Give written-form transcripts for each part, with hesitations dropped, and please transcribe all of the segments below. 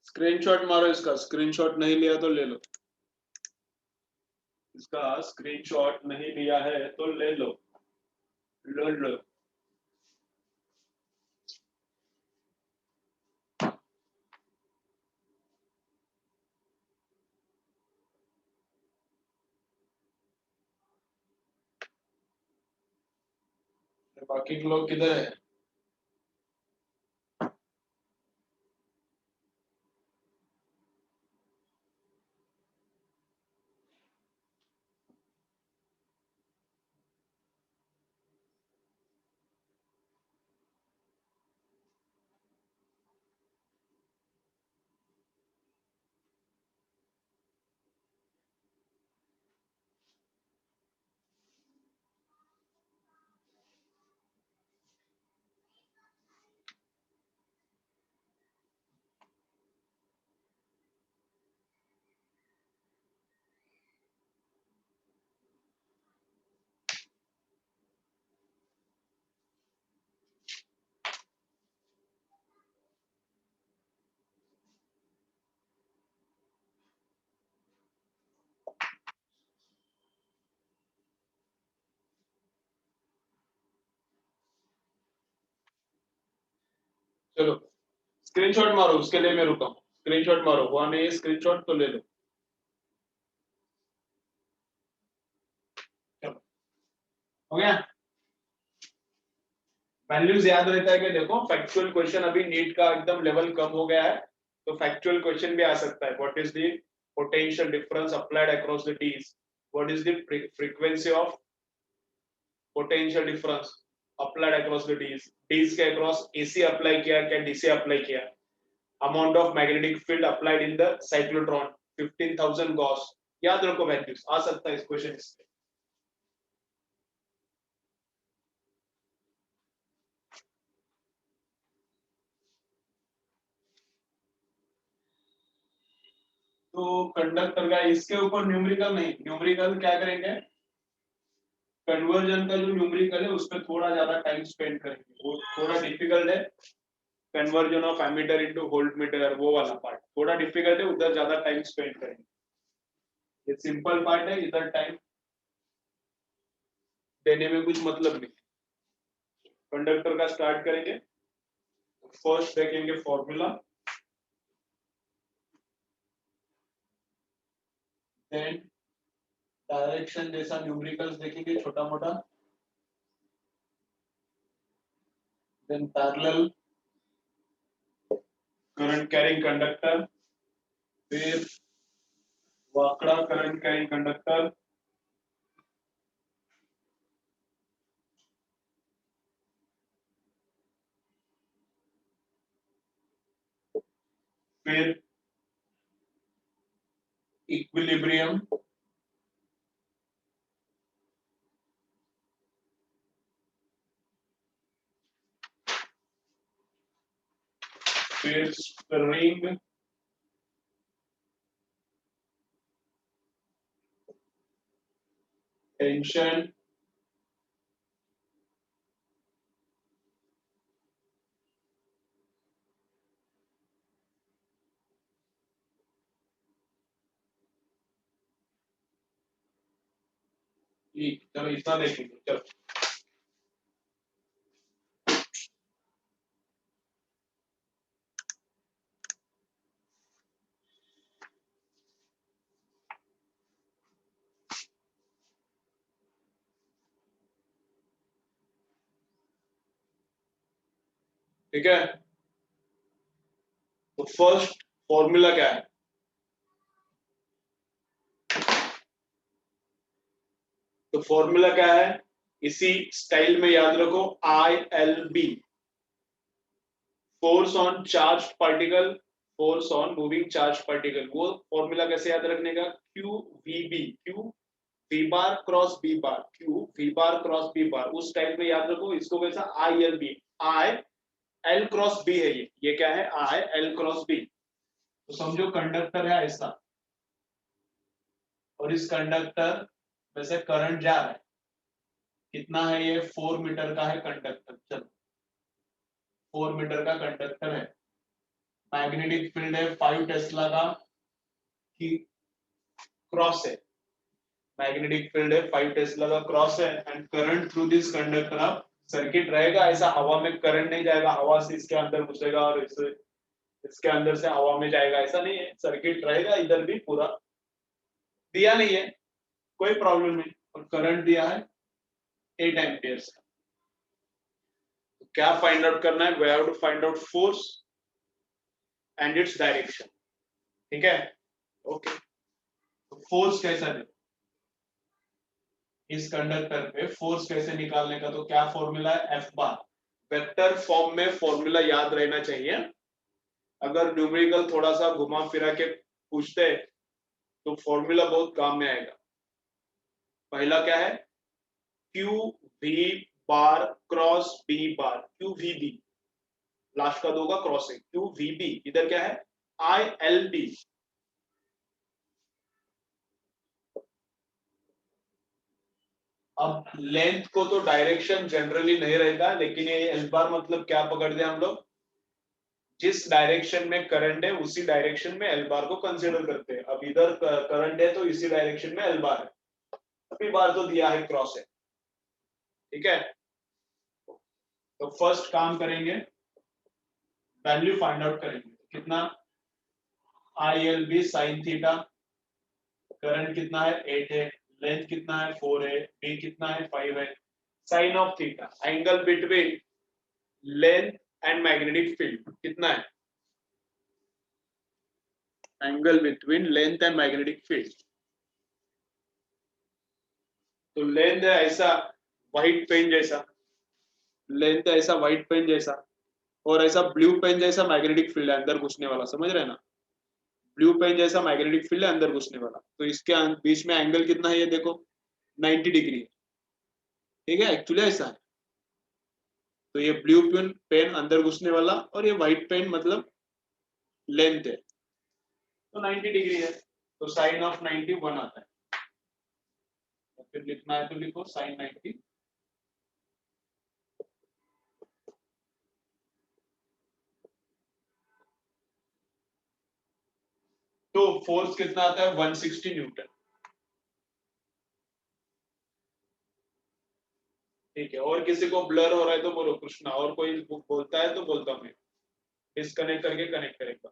Screenshot मारो इसका, screenshot नहीं लिया तो ले लो, इसका स्क्रीनशॉट नहीं लिया है तो ले लो, लो लो। बाकी के लोग किधर है? चलो स्क्रीनशॉट मारो, उसके लिए मैं रुका हूँ। स्क्रीनशॉट मारो, हुआ नहीं स्क्रीनशॉट तो ले लो। चलो हो गया। वैल्यूज याद रहता है कि देखो फैक्चुअल क्वेश्चन अभी नीट का एकदम लेवल कम हो गया है, तो फैक्चुअल क्वेश्चन भी आ सकता है। What is the potential difference applied across the dees? What is the frequency of potential difference applied across the dees? Dees के अक्रॉस एसी अप्लाई किया क्या डीसी अप्लाई किया? Amount of magnetic field applied in the cyclotron 15,000 gauss. याद रखो values आ सकता है इस question से। तो कंडक्टर का इसके ऊपर न्यूमेरिकल नहीं, न्यूमेरिकल क्या करेंगे, कन्वर्जन का जो न्यूमेरिकल है उस पर थोड़ा ज्यादा टाइम स्पेंड करेंगे, वो थोड़ा डिफिकल्ट है। Conversion of ammeter into voltmeter वो वाला पार्ट थोड़ा डिफिकल्ट है, उधर ज्यादा टाइम स्पेंड करेंगे। ये सिंपल पार्ट है, इधर टाइम देने में कुछ मतलब नहीं। कंडक्टर का स्टार्ट करेंगे, फर्स्ट देखेंगे फॉर्मूला, देन डायरेक्शन जैसा न्यूमेरिकल्स देखेंगे छोटा मोटा, then parallel current carrying conductor, फिर वाकड़ा करंट कैरिंग कंडक्टर, फिर इक्विलिब्रियम, फिर स्प्रिंग, टेंशन, ठीक। चलो इतना देखेंगे, चलो ठीक है। तो फर्स्ट फॉर्मूला क्या है? तो फॉर्मूला क्या है, इसी स्टाइल में याद रखो, ILB, force on charge particle, force on moving charge particle. वो फॉर्मूला कैसे याद रखने का, QVB, Q V बार क्रॉस B बार, Q V बार क्रॉस B बार, उस टाइप में याद रखो। इसको कैसा, ILB, I L cross B है, ये क्या है, I L क्रॉस B। तो समझो कंडक्टर है ऐसा, और इस कंडक्टर में से करंट जा रहा है, कितना है ये, 4 मीटर का है कंडक्टर। चलो 4 मीटर का कंडक्टर है, मैग्नेटिक फील्ड है 5 टेस्ला का कि क्रॉस है, मैग्नेटिक फील्ड है 5 टेस्ला का क्रॉस है and current through this conductor अब सर्किट रहेगा, ऐसा हवा में करंट नहीं जाएगा, हवा से इसके अंदर घुसेगा और इसके अंदर से हवा में जाएगा, ऐसा नहीं है, सर्किट रहेगा इधर भी पूरा। दिया नहीं है कोई प्रॉब्लम नहीं, और करंट दिया है 8 एम्पियर्स का। तो क्या फाइंड आउट करना है, we have to find out force and its direction, ठीक है ओके। तो फोर्स कैसा दे, इस कंडक्टर पे फोर्स कैसे निकालने का, तो क्या फॉर्मूला है, एफ बार। वेक्टर फॉर्म में फॉर्मूला याद रहना चाहिए, अगर न्यूमेरिकल थोड़ा सा घुमा फिरा के पूछते तो फॉर्मूला बहुत काम में आएगा। पहला क्या है, Q V bar cross B bar, Q V B, last का दो का क्रॉस है, क्यू वी बी, इधर क्या है आई एल बी। अब लेंथ को तो डायरेक्शन जनरली नहीं रहता, लेकिन ये एल बार मतलब क्या पकड़ते हैं हम लोग, जिस डायरेक्शन में करंट है उसी डायरेक्शन में एल बार को कंसीडर करते हैं। अब इधर करंट है तो इसी डायरेक्शन में एल बार है, अभी बार तो दिया है क्रॉस है, ठीक है। तो फर्स्ट काम करेंगे, वैल्यू फाइंड आउट करेंगे, कितना I L B sine theta, current कितना है 8 है, लेंथ कितना है 4 है, बी कितना है 5 है, sine of theta angle between length and magnetic field कितना है, angle between length and magnetic field. तो लेंथ है ऐसा व्हाइट पेन जैसा, लेंथ है ऐसा व्हाइट पेन जैसा, और ऐसा ब्लू पेन जैसा मैग्नेटिक फील्ड है अंदर घुसने वाला, समझ रहे हैं ना, ब्लू पेन जैसा मैग्नेटिक फील्ड है अंदर घुसने वाला। तो इसके बीच में एंगल कितना है, ये देखो 90 डिग्री है, ठीक है, एक्चुअली ऐसा है। तो ये ब्लू पेन पेन अंदर घुसने वाला और ये व्हाइट पेन मतलब लेंथ है, तो 90 डिग्री है, तो साइन ऑफ 90 1 आता है। तो फिर लिखना है तो लिखो साइन 90। तो फोर्स कितना आता है 160 न्यूटन, ठीक है। और किसी को ब्लर हो रहा है तो बोलो कृष्णा, और कोई बोलता है तो बोलता हूँ मैं, डिस्कनेक्ट करके कनेक्ट करेगा।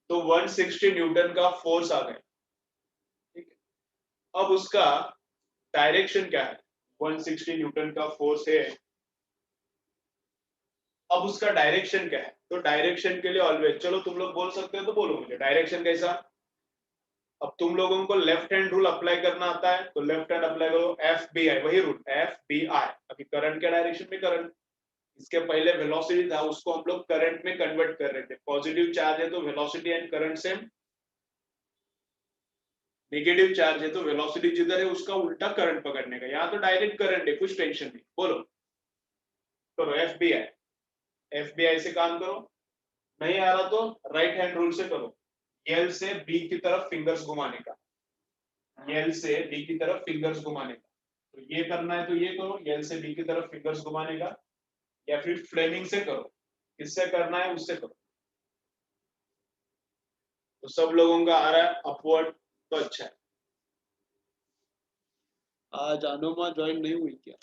तो 160 न्यूटन का फोर्स आ गया, ठीक है। अब उसका डायरेक्शन क्या है, 160 न्यूटन का फोर्स है, अब उसका डायरेक्शन क्या है, तो डायरेक्शन के लिए ऑलवेज, चलो तुम लोग बोल सकते हो तो बोलो मुझे डायरेक्शन कैसा। अब तुम लोगों को लेफ्ट हैंड रूल अप्लाई करना आता है, तो लेफ्ट हैंड अप्लाई करो, एफ बी आई, वही रूल एफ बी आई। अभी करंट के डायरेक्शन में करंट, इसके पहले वेलोसिटी था उसको हम लोग करंट में कन्वर्ट कर रहे थे, पॉजिटिव चार्ज है तो velocity and current same, negative charge है तो वेलोसिटी जिधर है उसका उल्टा करंट पकड़ने का, यहाँ तो डायरेक्ट करंट है, कुछ टेंशन नहीं। बोलो करो F B I, F B I से काम करो, नहीं आ रहा तो राइट हैंड रूल से करो, एल से बी की तरफ फिंगर्स घुमाने का, एल से बी की तरफ फिंगर्स घुमाने का, तो ये करना है तो ये करो, एल से बी की तरफ फिंगर्स घुमाने का, या फिर फ्लेमिंग से करो, किससे करना है उससे करो। तो सब लोगों का आ रहा है अपवर्ड, तो अच्छा है। आज अनुमा ज्वाइन नहीं हुई क्या,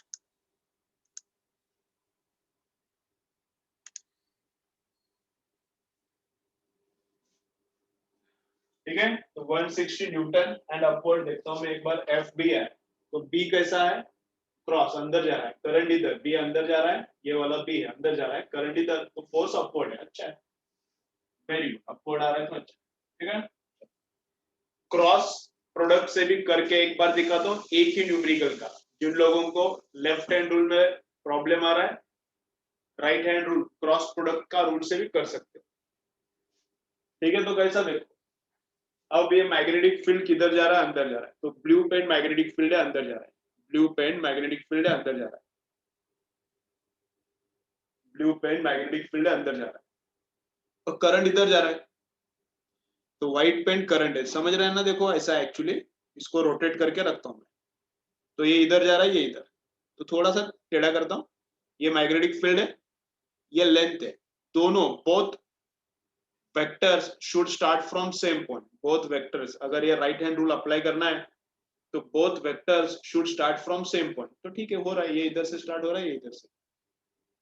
ठीक है। तो 160 न्यूटन एंड अपवर्ड देखता हूं मैं एक बार, एफ बी है, तो बी कैसा है, क्रॉस अंदर जा रहा है, करंट इधर, बी अंदर जा रहा है, ये वाला बी है अंदर जा रहा है, करंट इधर, तो फोर्स अपवर्ड है, अच्छा है, वेरी गुड, अपवर्ड आ रहा है तो अच्छा, ठीक है। क्रॉस प्रोडक्ट से भी करके एक बार दिखाता हूँ, एक ही न्यूमेरिकल का, जिन लोगों को लेफ्ट हैंड रूल में प्रॉब्लम आ रहा है, right hand rule cross product का रूल से भी कर सकते हो, ठीक है। तो कैसा देखो, अब ये मैग्नेटिक फील्ड किधर जा रहा है, अंदर जा रहा है, तो ब्लू पेन मैग्नेटिक फील्ड है अंदर जा रहा है, ब्लू पेन मैग्नेटिक फील्ड है अंदर जा रहा है, ब्लू पेन मैग्नेटिक फील्ड है अंदर जा रहा है, और करंट इधर जा रहा है, तो व्हाइट पेन करंट है, समझ रहे हैं ना, देखो ऐसा एक्चुअली, इसको रोटेट करके रखता हूँ मैं, तो ये इधर जा रहा है, ये इधर, तो थोड़ा सा टेढ़ा करता हूँ, ये मैग्नेटिक फील्ड है, ये लेंथ है, दोनों both vectors should start from same point, both vectors, अगर ये राइट हैंड रूल अप्लाई करना है तो both vectors should start from same point. तो ठीक है, हो रहा है, ये इधर से स्टार्ट हो रहा है, ये इधर से।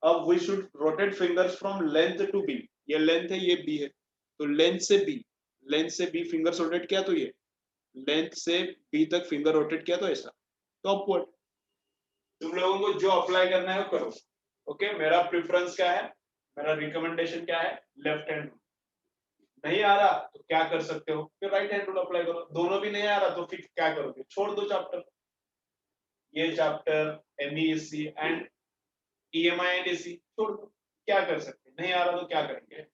अब we should rotate fingers from length to B, ये लेंथ है, ये बी है, तो लेंथ से बी फिंगर्स रोटेट किया तो ये लेंथ से बी तक फिंगर रोटेट किया तो ऐसा, तो अपवर्ड। तुम लोगों को जो अप्लाई करना है वो करो। ओके, मेरा प्रेफरेंस क्या है, मेरा रिकमेंडेशन क्या है, लेफ्ट हैंड रूल। नहीं आ रहा तो क्या कर सकते हो, फिर राइट हैंड रूल अप्लाई करो। दोनों भी नहीं आ रहा तो फिर क्या करोगे, छोड़ दो चैप्टर, ये chapter MESC and EMI and AC छोड़ दो। क्या कर सकते हैं, नहीं आ रहा तो क्या करेंगे।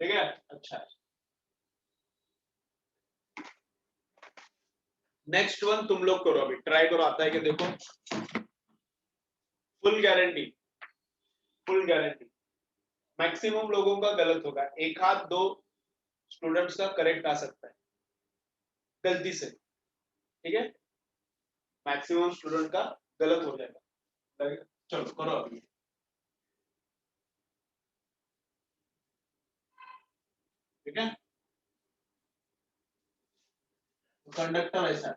ठीक है, अच्छा। नेक्स्ट वन तुम लोग करो, अभी ट्राई करो, आता है कि देखो। Full guarantee, full guarantee maximum लोगों का गलत होगा, एक हाथ दो स्टूडेंट्स का करेक्ट आ सकता है गलती से। ठीक है, मैक्सिमम स्टूडेंट का गलत हो जाएगा। चलो करो अभी। ठीक है, कंडक्टर ऐसा है,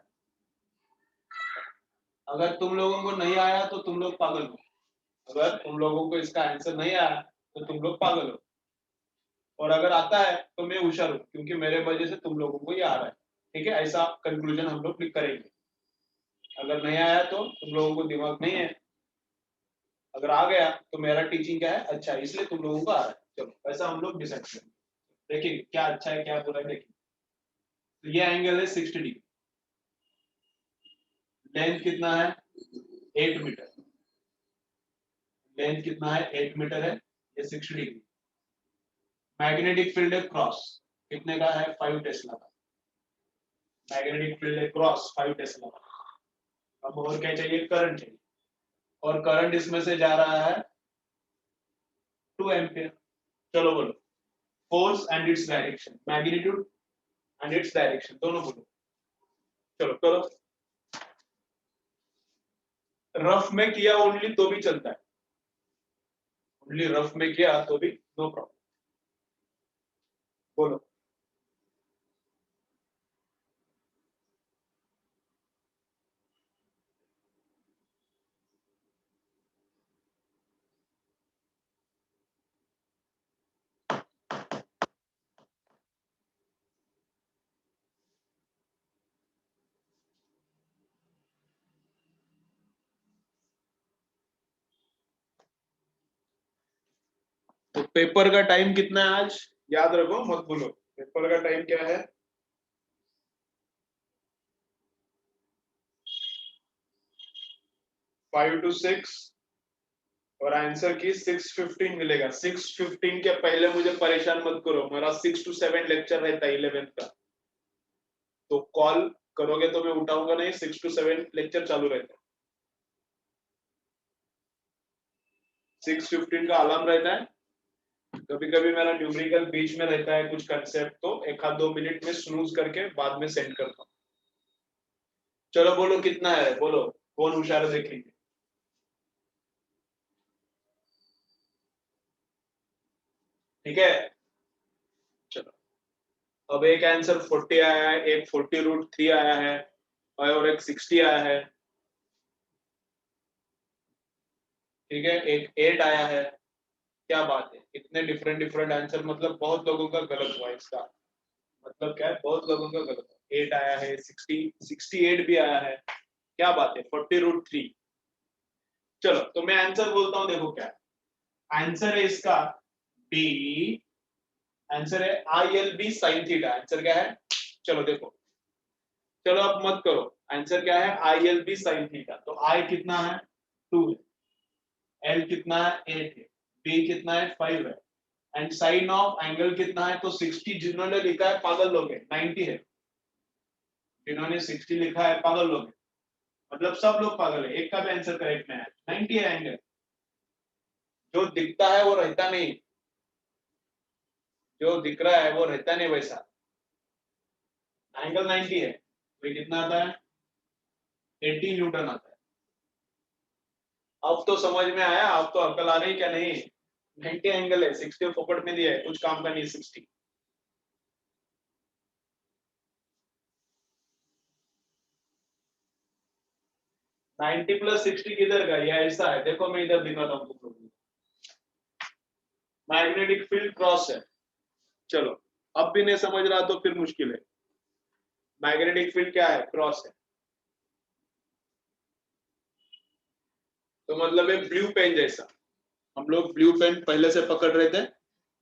अगर तुम लोगों को नहीं आया तो तुम लोग पागल हो, अगर तुम लोगों को इसका आंसर नहीं आया तो तुम लोग पागल हो, और अगर आता है तो मैं होशियार हूं क्योंकि मेरे वजह से तुम लोगों को ये आ रहा है। ठीक है, ऐसा कंक्लूजन हम लोग करेंगे। अगर नहीं आया तो तुम लोगों को दिमाग नहीं है, अगर आ गया तो मेरा टीचिंग क्या है, अच्छा इसलिए तुम लोगों को आ रहा है। चलो ऐसा हम लोग डिसाइड करेंगे, देखिए क्या अच्छा है क्या बुरा है। देखिए तो ये एंगल है 60 डिग्री, लेंथ कितना है 8 मीटर, लेंथ कितना है 8 मीटर है, ये 60 डिग्री। मैग्नेटिक फील्ड है क्रॉस, कितने का है 5 टेस्ला का, मैग्नेटिक फील्ड है क्रॉस 5 टेस्ला का। अब और क्या चाहिए, करंट चाहिए, और करंट इसमें से जा रहा है 2 एम्पियर। चलो बोलो, force and its direction, magnitude and its direction, दोनों बोलो। चलो करो, रफ में किया ओनली तो भी चलता है, ओनली रफ में किया तो भी नो प्रॉब्लम। बोलो। तो पेपर का टाइम कितना है आज, याद रखो मत भूलो, पेपर का टाइम क्या है, 5 to 6, और आंसर की 6:15 मिलेगा। 6:15 के पहले मुझे परेशान मत करो, मेरा 6 to 7 लेक्चर रहता है 11th का, तो कॉल करोगे तो मैं उठाऊंगा नहीं, 6 to 7 लेक्चर चालू रहता है। 6:15 का अलार्म रहता है, कभी कभी मेरा न्यूमेरिकल बीच में रहता है कुछ कंसेप्ट, तो 1 आध 2 मिनट में स्नूज करके बाद में सेंड करता हूँ। चलो बोलो कितना है, बोलो कौन होशियार है देखेंगे। ठीक है, चलो अब एक आंसर 40 आया है, एक 40√3 आया है, और एक 60 आया है। ठीक है, एक 8 आया है। क्या बात है, इतने डिफरेंट डिफरेंट आंसर, मतलब बहुत लोगों का गलत हुआ इसका, मतलब क्या है, बहुत लोगों का गलत हुआ। 8 आया है, 68 भी आया है, क्या बात है, 40√3। चलो तो मैं आंसर बोलता हूँ, देखो क्या आंसर है इसका, बी, आंसर है ILB sin θ। आंसर क्या है, चलो देखो, चलो अब मत करो, आंसर क्या है ILB sin θ। तो I कितना है 2 है, L कितना है 8 है, B कितना है 5 है, एंड साइन ऑफ एंगल कितना है, तो 60 जिन्होंने लिखा है पागल लोग हैं, 90 है, जिन्होंने 60 लिखा है पागल लोग हैं, मतलब सब लोग पागल है, एक का भी आंसर करेक्ट नहीं है, 90 है एंगल, जो दिखता है वो रहता नहीं, जो दिख रहा है वो रहता नहीं वैसा, एंगल 90 है, तो कितना आता है 80 न्यूटन आता है। अब तो समझ में आया, अब तो अकल आ रही क्या नहीं। 90 एंगल है, 60 फोकट में दिया है, कुछ काम का नहीं 60। नाइन्टी प्लस 60 किधर का, ये ऐसा है, देखो मैं इधर दिखाता हूँ तुम लोगों को। मैग्नेटिक फील्ड क्रॉस है। चलो, अब भी नहीं समझ रहा तो फिर मुश्किल है। मैग्नेटिक फील्ड क्या है, क्रॉस है। तो मतलब एक ब्लू पेन जैसा, हम लोग ब्लू पेन पहले से पकड़ रहे थे,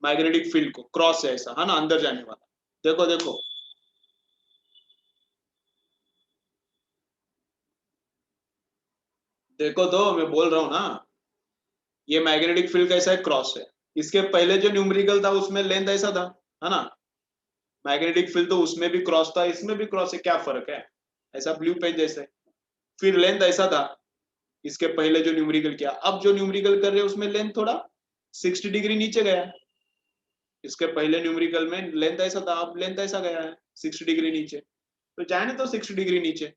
मैग्नेटिक फील्ड को क्रॉस है ऐसा, है ना, अंदर जाने वाला। देखो देखो, देखो तो मैं बोल रहा हूँ ना, ये मैग्नेटिक फील्ड कैसा है, क्रॉस है। इसके पहले जो न्यूमेरिकल था उसमें लेंथ ऐसा था, है ना। मैग्नेटिक फील्ड तो उसमें भी क्रॉस था, इसमें भी क्रॉस है, क्या फर्क है, ऐसा ब्लू पेन जैसे। फिर लेंथ ऐसा था इसके पहले जो न्यूमेरिकल किया, अब जो न्यूमेरिकल कर रहे हैं उसमें लेंथ थोड़ा 60 डिग्री नीचे गया है। इसके पहले न्यूमेरिकल में लेंथ ऐसा था, अब लेंथ ऐसा गया है 60 डिग्री नीचे। तो जाने तो 60 डिग्री नीचे।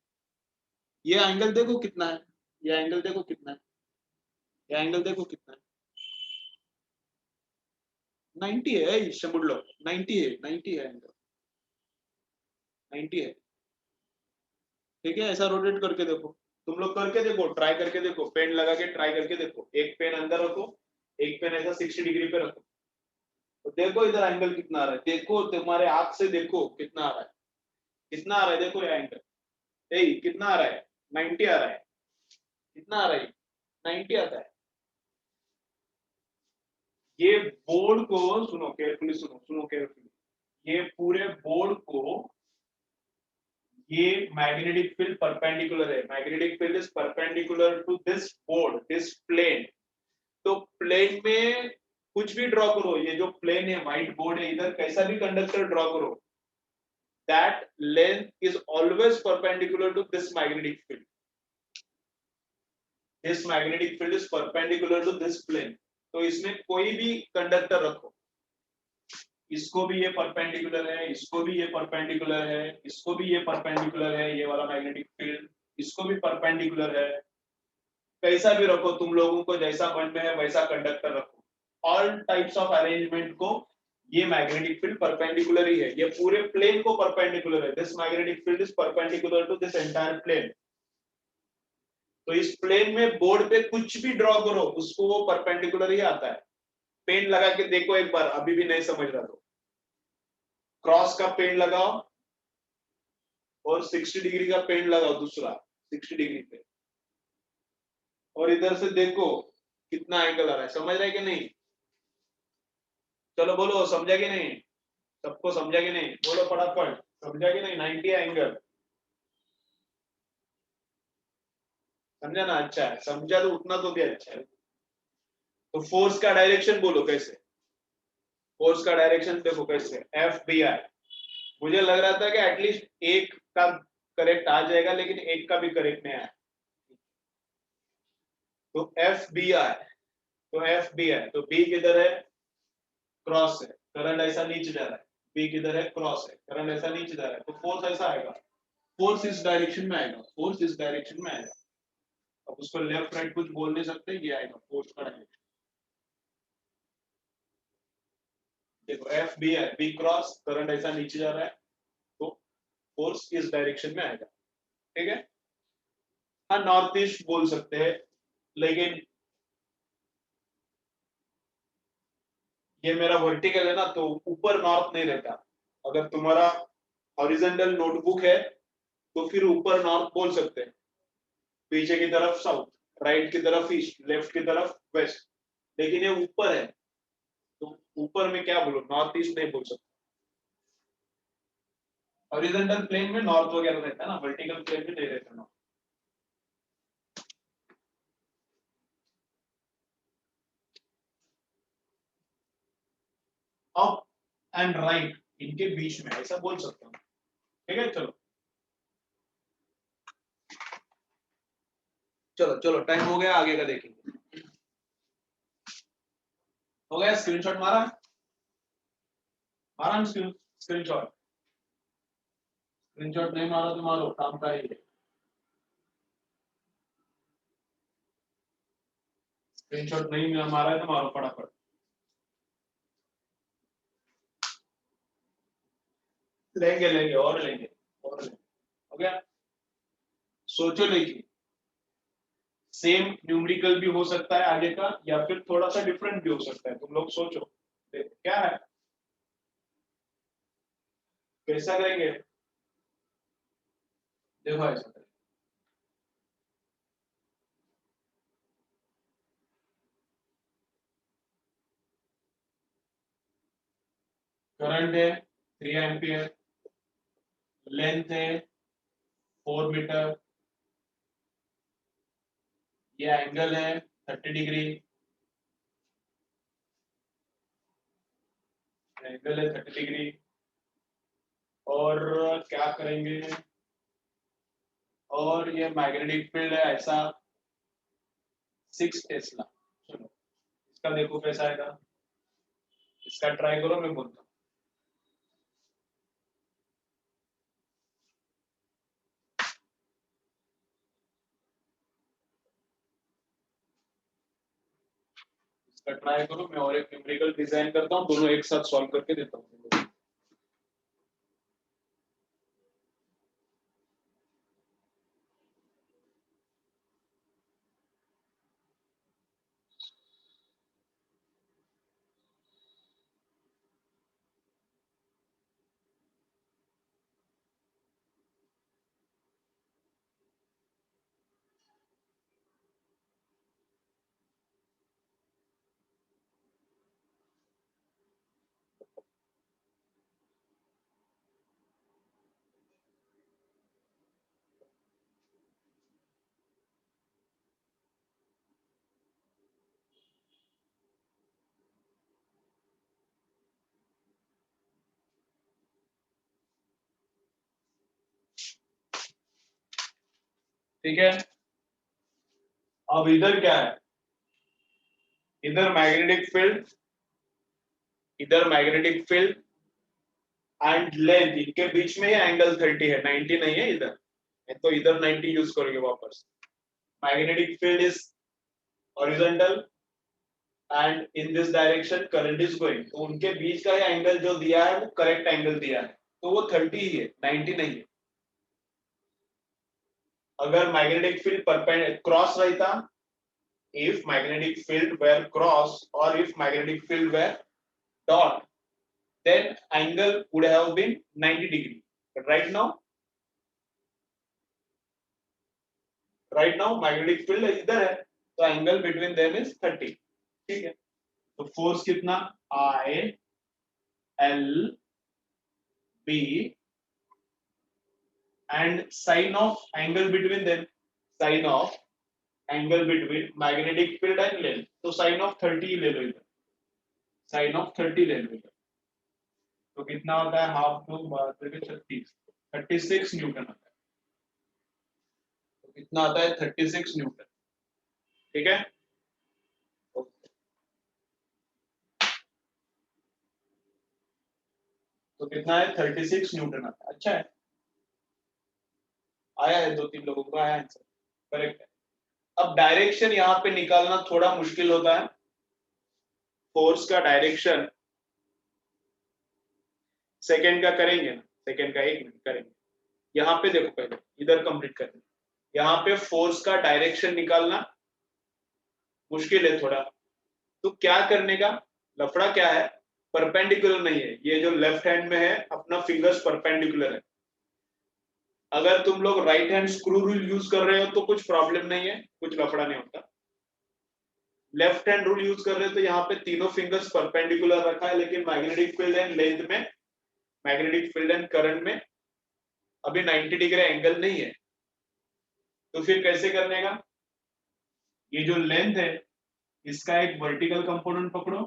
ये एंगल देखो कितना है, ये एंगल देखो कितना है, ये एंगल देखो कितना है, 90 है, समझ लो 90 है, 90 है एंगल, 90 है। ठीक है, ऐसा रोटेट करके देखो, तुम लोग करके देखो, ट्राई करके देखो, पेन लगा के ट्राई करके देखो, एक पेन अंदर रखो, एक पेन ऐसा 60 डिग्री पे रखो, तो देखो इधर एंगल कितना आ रहा है, देखो तुम्हारे आंख से देखो कितना आ रहा है, कितना आ रहा है, देखो ये एंगल, कितना आ रहा है, 90 आ रहा है, कितना आ रहा है, 90 आता है। ये बोर्ड को सुनो केयरफुली, सुनो सुनो केयरफुली, ये पूरे बोर्ड को, ये मैग्नेटिक फील्ड परपेंडिकुलर है, magnetic field is perpendicular to this board, this plane. तो प्लेन में कुछ भी ड्रॉ करो, ये जो प्लेन है, व्हाइट बोर्ड है, इधर कैसा भी कंडक्टर ड्रॉ करो, that length is always perpendicular to this magnetic field. This magnetic field is perpendicular to this plane. तो इसमें कोई भी कंडक्टर रखो, इसको भी ये परपेंडिकुलर है, इसको भी ये परपेंडिकुलर है, इसको भी ये परपेंडिकुलर है, ये वाला मैग्नेटिक फील्ड इसको भी परपेंडिकुलर है। कैसा भी रखो, तुम लोगों को जैसा मन में है वैसा कंडक्टर रखो, ऑल टाइप्स ऑफ अरेंजमेंट को, ये मैग्नेटिक फील्ड परपेंडिकुलर ही है, ये पूरे प्लेन को परपेंडिकुलर है, this magnetic field is perpendicular to this entire plane. तो इस प्लेन में बोर्ड पे कुछ भी ड्रॉ करो, उसको वो परपेंडिकुलर ही आता है। पेन लगा के देखो एक बार, अभी भी नहीं समझ रहा तो क्रॉस का पेन लगाओ और 60 डिग्री का पेन लगाओ, दूसरा 60 डिग्री पे, और इधर से देखो कितना एंगल आ रहा है, समझ रहे कि नहीं। चलो बोलो, समझा कि नहीं, सबको समझा कि नहीं, बोलो फटाफट, समझा कि नहीं, 90 एंगल, समझा ना, अच्छा है, समझा तो उतना तो भी अच्छा है। तो फोर्स का डायरेक्शन बोलो कैसे, फोर्स का डायरेक्शन देखो कैसे, एफ बी आई। मुझे लग रहा था कि एटलीस्ट एक का करेक्ट आ जाएगा, लेकिन एक का भी करेक्ट नहीं आया। तो एफ बी आई, तो एफ बी आई, तो बी किधर है, क्रॉस है, करंट ऐसा नीचे जा रहा है, बी किधर है, क्रॉस है, करंट ऐसा नीचे जा रहा है, तो फोर्स ऐसा आएगा, फोर्स इस डायरेक्शन में आएगा, फोर्स इस डायरेक्शन में आएगा। अब उसको लेफ्ट राइट कुछ बोल नहीं सकते, ये आएगा फोर्स का डायरेक्शन। देखो एफ बी है, बी क्रॉस, करंट ऐसा नीचे जा रहा है, तो फोर्स इस डायरेक्शन में आएगा। ठीक है, हाँ नॉर्थ ईस्ट बोल सकते हैं, लेकिन ये मेरा वर्टिकल है ना, तो ऊपर नॉर्थ नहीं रहता। अगर तुम्हारा हॉरिजॉन्टल नोटबुक है तो फिर ऊपर नॉर्थ बोल सकते हैं, पीछे की तरफ साउथ, राइट की तरफ ईस्ट, लेफ्ट की तरफ वेस्ट, लेकिन ये ऊपर है, तो ऊपर में क्या बोलो, नॉर्थ ईस्ट नहीं बोल सकते। हॉरिजॉन्टल प्लेन में नॉर्थ वगैरह रहता है ना, वर्टिकल प्लेन में नहीं रहता नॉर्थ। अप एंड राइट इनके बीच में ऐसा बोल सकता हूँ। ठीक है, चलो चलो चलो, टाइम हो गया, आगे का देखेंगे। हो गया, स्क्रीनशॉट मारा, मारा स्क्रीनशॉट, स्क्रीनशॉट नहीं मारा तो मारो, काम का ही है। स्क्रीनशॉट नहीं मिला मारा है तो मारो फटाफट। लेंगे लेंगे और लेंगे और लेंगे। हो गया। सोचो लेकिन सेम न्यूमेरिकल भी हो सकता है आगे का, या फिर थोड़ा सा डिफरेंट भी हो सकता है। तुम लोग सोचो देखो क्या है, कैसा करेंगे। देखो ऐसा करेंगे, करंट है 3 एम्पियर, लेंथ है 4 मीटर, ये एंगल है 30 डिग्री, एंगल है 30 डिग्री। और क्या करेंगे, और ये मैग्नेटिक फील्ड है ऐसा 6 टेस्ला। चलो इसका देखो कैसा आएगा, इसका ट्राई करो, मैं बोलता हूँ। इसका ट्राई करो, मैं और एक न्यूमेरिकल डिजाइन करता हूँ, दोनों एक साथ सॉल्व करके देता हूँ। ठीक है, अब इधर क्या है, इधर मैग्नेटिक फील्ड, इधर मैग्नेटिक फील्ड एंड लेंथ, इनके बीच में ही एंगल 30 है, 90 नहीं है इधर, तो इधर 90 यूज करोगे वापस। Magnetic field is horizontal and in this direction current is going, तो उनके बीच का ये एंगल जो दिया है वो करेक्ट एंगल दिया है, तो वो 30 ही है, 90 नहीं है। अगर मैग्नेटिक फील्ड परपेंडिकुलर क्रॉस रहता, if magnetic field were cross or if magnetic field were dot, then angle would have been 90 degree, but right now magnetic field इधर है, तो angle between them is 30। ठीक है, तो फोर्स कितना, I L B and sine of angle between them, sine of angle between magnetic field and length, तो sine of 30 ले लो इधर, sine of 30 ले लो इधर, तो कितना होता है, हाफ टू 36, 36 न्यूटन आता है, तो कितना आता है 36 न्यूटन। ठीक है, तो कितना है 36 न्यूटन आता है। अच्छा है, आया है, 2-3 लोगों को आया आंसर, करेक्ट है। अब डायरेक्शन यहाँ पे निकालना थोड़ा मुश्किल होता है, फोर्स का डायरेक्शन सेकेंड का करेंगे ना, सेकेंड का 1 मिनट करेंगे। यहाँ पे देखो, पहले इधर कंप्लीट करेंगे, यहाँ पे फोर्स का डायरेक्शन निकालना मुश्किल है थोड़ा, तो क्या करने का, लफड़ा क्या है, परपेंडिकुलर नहीं है, ये जो लेफ्ट हैंड में है अपना फिंगर्स परपेंडिकुलर है। अगर तुम लोग right hand screw rule use कर रहे हो तो कुछ प्रॉब्लम नहीं है, कुछ लफड़ा नहीं होता। लेफ्ट हैंड रूल यूज कर रहे हो तो यहाँ पे तीनों फिंगर्स परपेंडिकुलर रखा है, लेकिन मैग्नेटिक फील्ड एंड लेंथ में, मैग्नेटिक फील्ड एंड करंट में अभी 90 डिग्री एंगल नहीं है, तो फिर कैसे करने का, ये जो लेंथ है इसका एक वर्टिकल कंपोनेंट पकड़ो,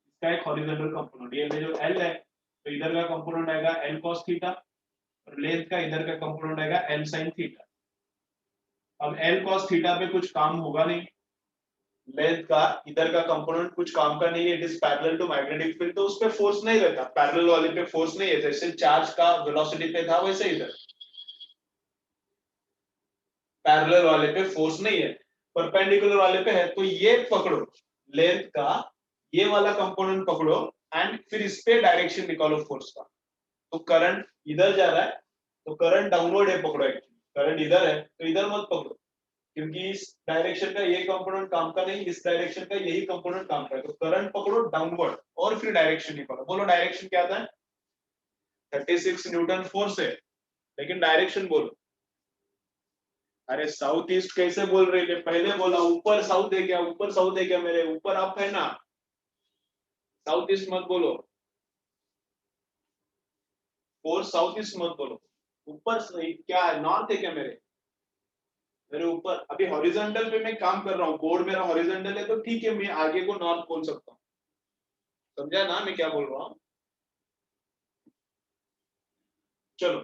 इसका एक हॉरिजॉन्टल कंपोनेंट, ये जो एल है तो इधर का कंपोनेंट आएगा एल कॉस थीटा, और लेंथ का इधर का कंपोनेंट आएगा एल साइन थीटा। अब एल कॉस थीटा पे कुछ काम होगा नहीं, लेंथ का इधर का कंपोनेंट कुछ काम का नहीं है, it is parallel to magnetic field, तो उस पे फोर्स नहीं रहता, पैरेलल वाले पे फोर्स नहीं है, जैसे चार्ज का वेलोसिटी पे था वैसे इधर पैरेलल वाले पे फोर्स नहीं है। परपेंडिकुलर वाले पे है तो ये पकड़ो लेंथ का, ये वाला कंपोनेंट पकड़ो एंड फिर इस पे डायरेक्शन निकालो फोर्स का। तो करंट इधर जा रहा है तो करंट डाउनवर्ड है पकड़ो, एक्चुअली करंट इधर है तो इधर मत पकड़ो क्योंकि इस डायरेक्शन का ये कंपोनेंट काम का नहीं, इस डायरेक्शन का यही कंपोनेंट काम का है। तो करंट पकड़ो डाउनवर्ड और फिर डायरेक्शन निकालो। बोलो डायरेक्शन क्या था? 36 न्यूटन फोर्स है, लेकिन डायरेक्शन बोलो। अरे साउथ ईस्ट कैसे बोल रहे थे? पहले बोला ऊपर साउथ है क्या, ऊपर साउथ है क्या, मेरे ऊपर आप है ना, साउथ ईस्ट मत बोलो, फोर्स साउथ ईस्ट मत बोलो, ऊपर क्या है, नॉर्थ है क्या मेरे, मेरे ऊपर। अभी हॉरिजॉन्टल पे मैं काम कर रहा हूँ, बोर्ड मेरा हॉरिजॉन्टल है तो ठीक है, मैं आगे को नॉर्थ बोल सकता हूँ। समझा ना मैं क्या बोल रहा हूँ? चलो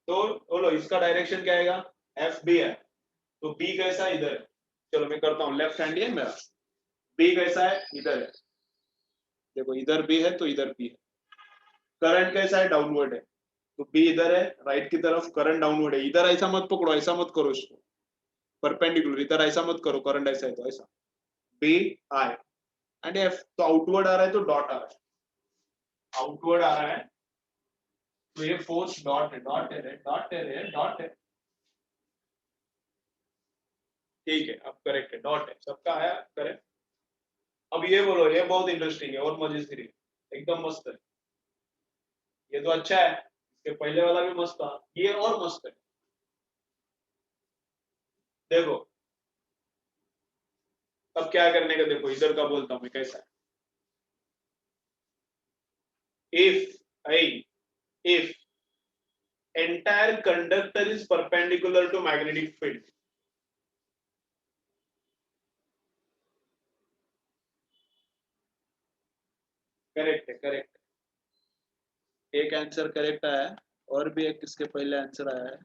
तो बोलो इसका डायरेक्शन क्या आएगा? एफ बी है तो बी कैसा है? इधर है। चलो मैं करता हूँ, लेफ्ट हैंड है मेरा, बी कैसा है? इधर है। देखो इधर बी है तो इधर बी है। करंट कैसा है? डाउनवर्ड है तो बी इधर है, राइट की तरफ करंट डाउनवर्ड है। इधर ऐसा मत पकड़ो, ऐसा मत करो इसको, परपेंडिकुलर इधर ऐसा मत करो, करंट ऐसा है तो ऐसा, बी आई एंड एफ। तो आउटवर्ड आ रहा है तो डॉट आ रहा है, आउटवर्ड आ रहा है तो ये फोर्स डॉट है, डॉट है, डॉट है, डॉट है। ठीक है अब करेक्ट है, डॉट है, सबका है करेक्ट। अब ये बोलो, ये बहुत इंटरेस्टिंग है और मजेदार है, एकदम मस्त है। ये तो अच्छा है, इसके पहले वाला भी मस्त था, ये और मस्त है। देखो अब क्या करने का, देखो इधर का बोलता हूं मैं कैसा है। If entire conductor is perpendicular to magnetic field, correct है, करेक्ट है, एक आंसर करेक्ट आया है और भी एक इसके पहले आंसर आया है।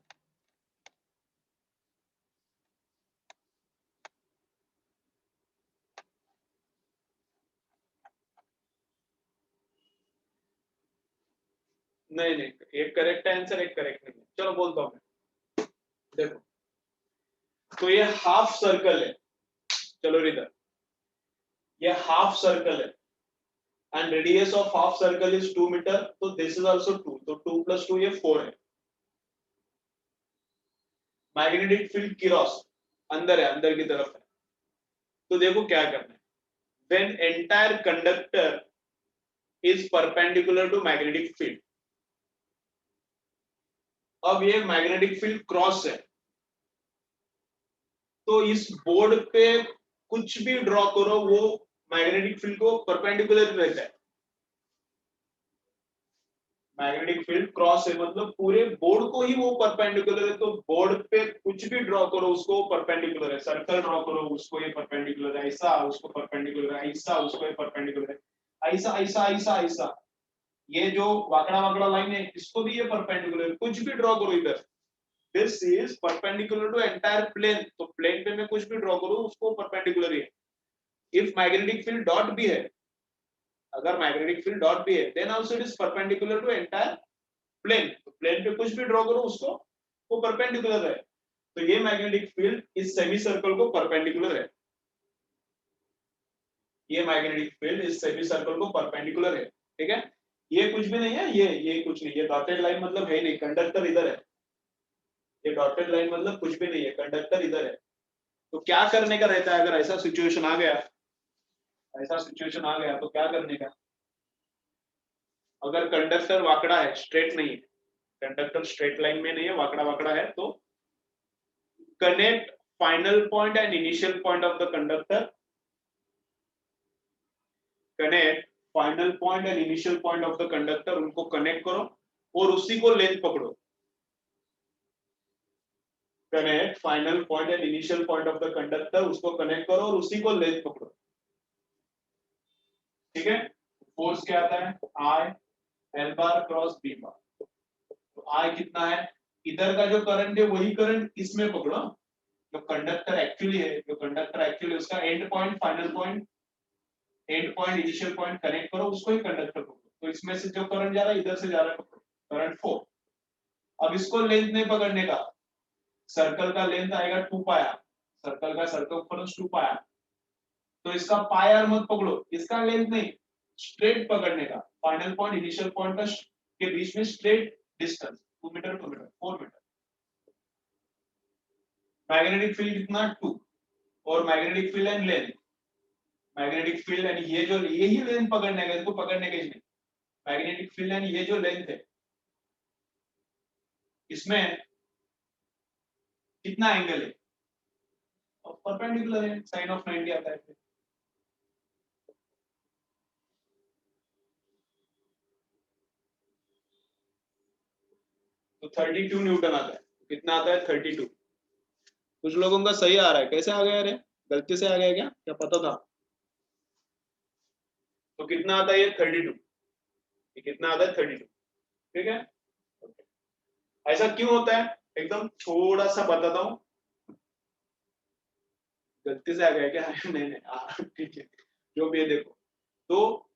नहीं नहीं, एक करेक्ट आंसर एक करेक्ट नहीं है। चलो बोलता हूं मैं, देखो तो ये हाफ सर्कल है, चलो इधर, ये हाफ सर्कल है and radius of half circle is 2 metre, तो this is also 2, तो 2 plus 2 ये 4 है। मैग्नेटिक फील्ड क्रॉस अंदर है, अंदर की तरफ है। तो देखो क्या करना है, when entire conductor is perpendicular to magnetic field, अब ये मैग्नेटिक फील्ड क्रॉस है तो इस बोर्ड पे कुछ भी ड्रॉ करो वो मैग्नेटिक फील्ड को परपेंडिकुलर रहता है। मैग्नेटिक फील्ड क्रॉस है मतलब पूरे बोर्ड को ही वो परपेंडिकुलर है, तो बोर्ड पे कुछ भी ड्रॉ करो उसको परपेंडिकुलर है। सर्कल ड्रॉ करो उसको ये परपेंडिकुलर है, ऐसा उसको परपेंडिकुलर है, ऐसा उसको ये परपेंडिकुलर है, ऐसा ऐसा ऐसा ऐसा, ये जो वाकड़ा वाकड़ा लाइन है इसको भी ये परपेंडिकुलर है। कुछ भी ड्रॉ करो इधर, this is perpendicular to entire plane, तो प्लेन पे मैं कुछ भी ड्रॉ करूं उसको परपेंडिकुलर है। इफ मैग्नेटिक फील्ड डॉट भी है, अगर मैग्नेटिक फील्ड डॉट भी है then also it is perpendicular to entire plane, तो प्लेन पे कुछ भी ड्रॉ करो उसको वो परपेंडिकुलर है। तो ये मैग्नेटिक फील्ड इस सेमी सर्कल को परपेंडिकुलर है, ये मैग्नेटिक फील्ड इस सेमी सर्कल को परपेंडिकुलर है। ठीक है, ये कुछ भी नहीं है, ये कुछ नहीं, ये डॉटेड लाइन मतलब है नहीं, कंडक्टर इधर है, ये डॉटेड लाइन मतलब कुछ भी नहीं है, कंडक्टर इधर है। तो क्या करने का रहता है अगर ऐसा सिचुएशन आ गया, ऐसा सिचुएशन आ गया तो क्या करने का? अगर कंडक्टर वाकड़ा है, स्ट्रेट नहीं है, कंडक्टर स्ट्रेट लाइन में नहीं है, वाकड़ा वाकड़ा है, तो connect final point and initial point of the conductor, connect final point and initial point of the conductor, उनको कनेक्ट करो और उसी को लेंथ पकड़ो। Connect final point and initial point of the conductor, उसको कनेक्ट करो और उसी को लेंथ पकड़ो। ठीक है, फोर्स क्या आता है? I L bar cross B bar. तो आई कितना है? इधर का जो करंट है वही करंट इसमें पकड़ो, जो कंडक्टर एक्चुअली है, जो कंडक्टर एक्चुअली उसका and point final point, and point initial point connect करो, उसको ही कंडक्टर पकड़ो। तो इसमें से जो करंट जा रहा है इधर से जा रहा है, पकड़ो करंट 4। अब इसको लेंथ नहीं पकड़ने का, सर्कल का लेंथ आएगा 2 पाया, सर्कल का सर्कमफरेंस 2 पाई, तो इसका पाई आर मत पकड़ो, इसका लेंथ नहीं, स्ट्रेट पकड़ने का, फाइनल पॉइंट इनिशियल पॉइंट का के बीच में straight distance 2 metre 2 metre 4 metre. Magnetic field कितना 2 और magnetic field and length, magnetic field and ये जो यही लेंथ पकड़ने का, इसको पकड़ने के नहीं, मैग्नेटिक फील्ड एंड ये जो लेंथ है इसमें कितना एंगल है, और परपेंडिकुलर है, साइन ऑफ 90 आता है। तो 32 न्यूटन आता है, कितना आता है 32। कुछ लोगों का सही आ रहा है, कैसे आ गया रे, गलती से आ गया क्या, क्या पता था? तो कितना आता है ये 32, ये कितना आता है 32, ठीक है। ऐसा क्यों होता है, एकदम थोड़ा सा बताता हूँ, गलती से आ गया क्या नहीं नहीं ठीक है, जो भी है देखो, तो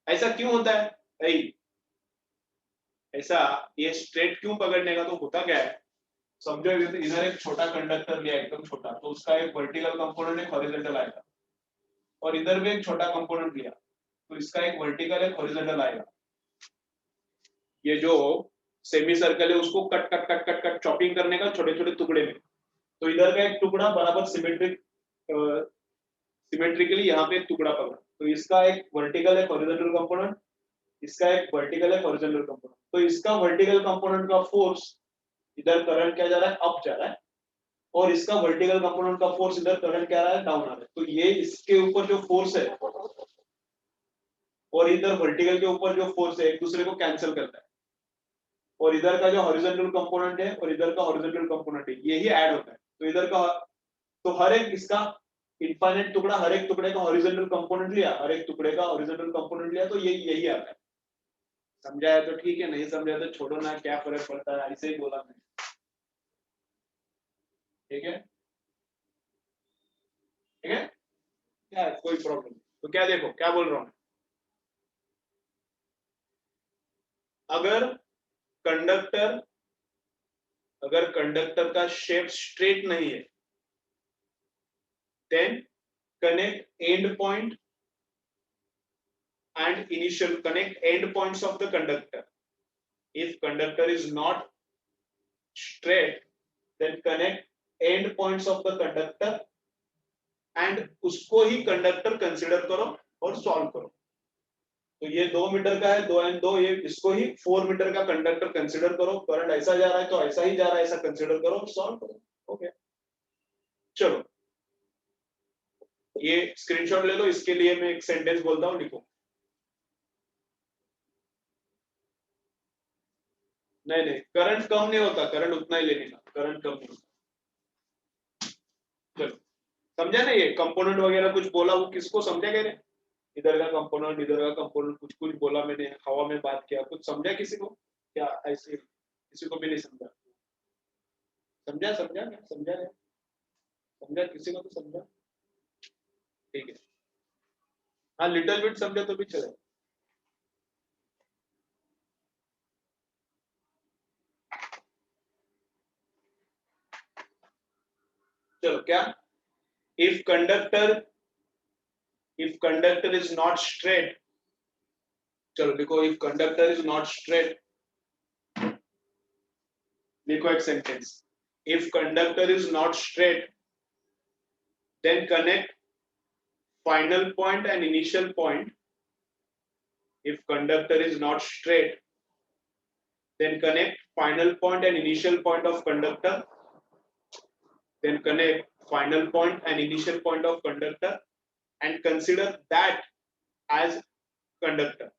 ऐसा क्यों होता है भाई, ऐसा ये स्ट्रेट क्यों पकड़ने का, तो होता क्या है, समझो इधर एक छोटा कंडक्टर लिया एकदम छोटा, तो उसका एक वर्टिकल कंपोनेंट एक हॉरिजॉन्टल आएगा, और इधर भी एक छोटा कंपोनेंट लिया, तो इसका एक वर्टिकल एक हॉरिजॉन्टल आएगा। ये जो सेमी सर्कल है उसको cut cut cut cut cut chopping करने का छोटे छोटे टुकड़े में, तो इधर का एक टुकड़ा बराबर सिमेट्रिकली यहाँ पे एक टुकड़ा पकड़ा, तो इसका एक वर्टिकल है हॉरिजॉन्टल कंपोनेंट, इसका एक वर्टिकल है हॉरिजॉन्टल कंपोनेंट, तो इसका वर्टिकल कंपोनेंट का फोर्स इधर करंट क्या जा रहा है, अप जा रहा है, और इसका वर्टिकल कंपोनेंट का फोर्स इधर करंट क्या आ रहा है, डाउन आ रहा है, तो ये इसके ऊपर जो फोर्स है और इधर वर्टिकल के ऊपर जो फोर्स है एक दूसरे को कैंसिल करता है, और इधर का जो हॉरिजॉन्टल कंपोनेंट है और इधर का हॉरिजॉन्टल कंपोनेंट है यही ऐड होता है, तो इधर का, तो हर एक इसका इनफाइनाइट टुकड़ा, हर एक टुकड़े का हॉरिजॉन्टल कंपोनेंट लिया, हर एक टुकड़े का हॉरिजॉन्टल कंपोनेंट लिया, तो यही आता है। समझा है तो ठीक है, नहीं समझा तो छोड़ो ना, क्या फर्क पड़ता है, ऐसे ही बोला मैंने, ठीक है ठीक है, क्या कोई प्रॉब्लम नहीं। तो क्या देखो क्या बोल रहा हूं, अगर कंडक्टर, अगर कंडक्टर का शेप स्ट्रेट नहीं है, then connect end point and initial connect end points of the conductor. If conductor is not straight, then connect end points of the conductor and उसको ही कंडक्टर कंसिडर करो और solve करो। तो ये 2 metre का है, 2 एंड 2, ये इसको ही 4 मीटर का कंडक्टर कंसिडर करो, करंट ऐसा जा रहा है तो ऐसा ही जा रहा है, ऐसा कंसिडर करो और सॉल्व करो। ओके चलो ये स्क्रीनशॉट ले लो, इसके लिए मैं एक सेंटेंस बोलता हूँ, लिखो। नहीं नहीं करंट कम नहीं होता, करंट उतना ही लेने का, करंट कम नहीं होता। चलो समझा ना, ये कंपोनेंट वगैरह कुछ बोला वो किसको समझा कह रहे, इधर का कंपोनेंट इधर का कंपोनेंट कुछ कुछ बोला मैंने, हवा में बात किया, कुछ समझा किसी को क्या, ऐसे किसी को भी नहीं समझा, समझा समझा क्या समझा नहीं, समझा किसी को तो समझा, ठीक है हाँ लिटिल बिट समझा तो भी चले। चलो क्या, if conductor is not straight, चलो देखो if conductor is not straight, देखो एक sentence, if conductor is not straight then connect final point and initial point. If conductor is not straight, then connect final point and initial point of conductor, then connect final point and initial point of conductor and consider that as conductor,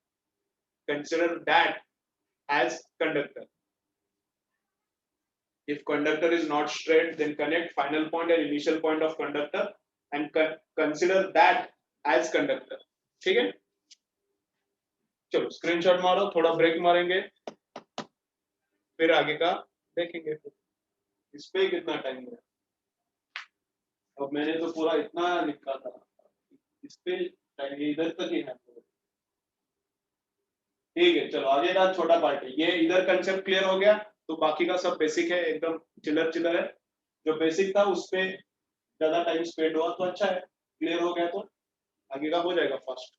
consider that as conductor. If conductor is not straight, then connect final point and initial point of conductor and consider that as conductor. ठीक है चलो screenshot मारो, थोड़ा break मारेंगे, फिर आगे का देखेंगे। इस पे कितना टाइम है, अब मैंने तो पूरा इतना लिखा था, इस पे टाइम इधर तक ही है। ठीक है चलो आगे का छोटा पार्ट है ये, इधर कंसेप्ट क्लियर हो गया, तो बाकी का सब बेसिक है, एकदम चिलर चिलर है। जो बेसिक था उस पे ज्यादा टाइम स्पेंड हुआ तो अच्छा है, क्लियर हो गया तो आगे का हो जाएगा फास्ट।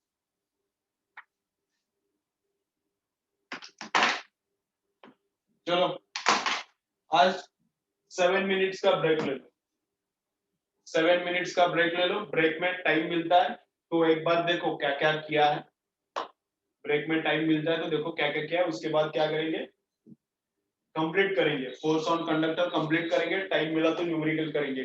चलो आज 7 मिनट्स का ब्रेक ले लो, 7 मिनट्स का ब्रेक ले लो। ब्रेक में टाइम मिलता है तो एक बार देखो क्या क्या किया है, ब्रेक में टाइम मिलता है तो देखो क्या क्या किया है, उसके बाद क्या करेंगे, कंप्लीट करेंगे। फोर्स ऑन कंडक्टर कंप्लीट करेंगे, टाइम मिला तो न्यूमेरिकल करेंगे।